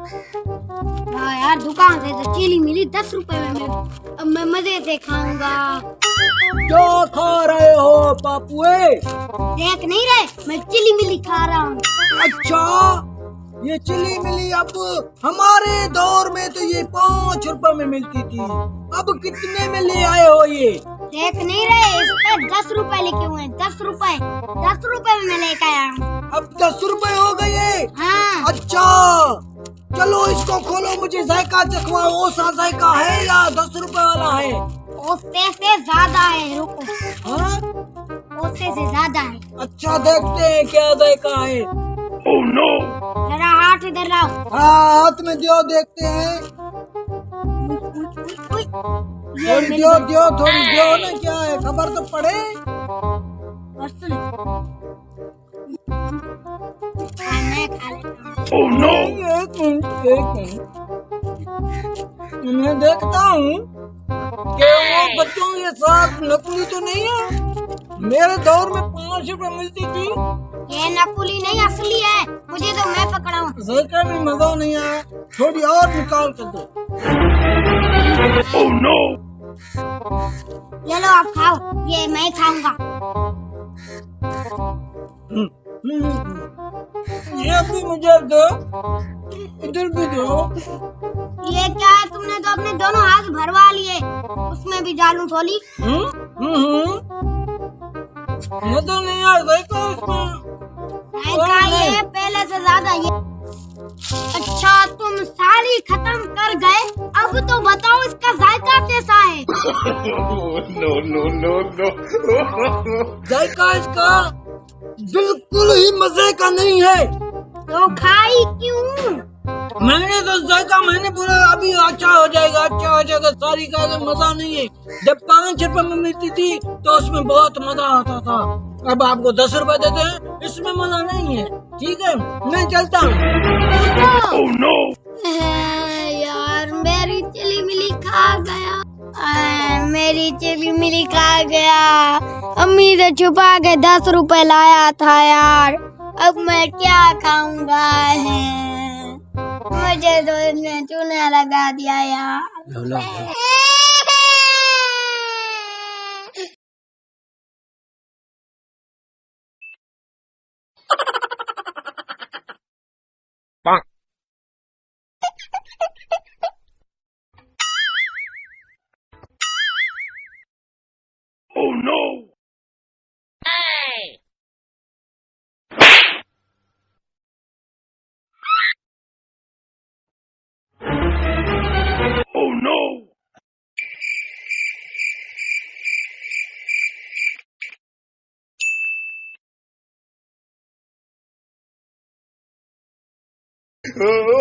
हाँ यार, दुकान से तो चिली मिली 10 रुपए में मिली। अब मैं मजे से खाऊंगा। क्या खा रहे हो पापुए? देख नहीं रहे, मैं चिली मिली खा रहा हूँ। अच्छा, ये चिली मिली अब हमारे दौर में तो ये 5 रुपए में मिलती थी, अब कितने में ले आए हो ये? देख नहीं रहे, इस पर 10 रुपए लिखे हुए हैं। 10 रुपए, 10 रुपए में मैं लेकर आया हूँ। अब 10 रुपए हो गए? हाँ। अच्छा, चलो इसको खोलो, मुझे जायका चखवाओ। वो सा जायका है या 10 रुपए वाला है? उससे से ज्यादा है, रुको। हाँ? उससे से ज्यादा है। अच्छा, देखते हैं क्या जायका है। Oh no! जरा हाथ इधर लाओ। हाँ, हाथ में दियो, देखते हैं। थोड़ी दियो दियो, थोड़ी दियो ना, क्या है खबर तो पड़े। मैं खा लेता हूँ। Oh no! एक मिनट, मैं देखता हूँ कि वो बच्चों के साथ नकली तो नहीं है। मेरे दौर में 5 रुपए मिलती थी। ये नकली नहीं, असली है। मुझे तो मैं पकड़ा हूँ। जायका में मजा नहीं आया, थोड़ी और निकाल कर दो। Oh no! ले लो, आप खाओ। ये मैं खाऊंगा। ये भी मुझे दो, इधर भी दो। ये क्या है, तुमने तो अपने दोनों हाथ भरवा लिए। उसमें भी डालूं थोड़ी? मजा नहीं आ जायका इसमें। जायका ये पहले से ज्यादा ये। अच्छा, तुम सारी खत्म कर गए, अब तो बताओ इसका जायका कैसा है? No, no, no, no! जायका इसका बिल्कुल ही मजे का नहीं है। तो खाई क्यों? मैंने तो जायका, मैंने बोला अभी अच्छा हो जाएगा, अच्छा हो जाएगा। सारी का मजा नहीं है। जब 5 रुपए में मिलती थी तो उसमें बहुत मजा आता था। अब आपको 10 रुपए देते हैं, इसमें मजा नहीं है। ठीक है, मैं चलता हूँ। Oh no! यार, मेरी चिली मिली खा गया। मेरी चिली मिली खा गया। अम्मी से छुपा के 10 रुपए लाया था यार। अब मैं क्या खाऊंगा? मुझे तो इसने चूना लगा दिया यार। Oh no! Oh no! Oh!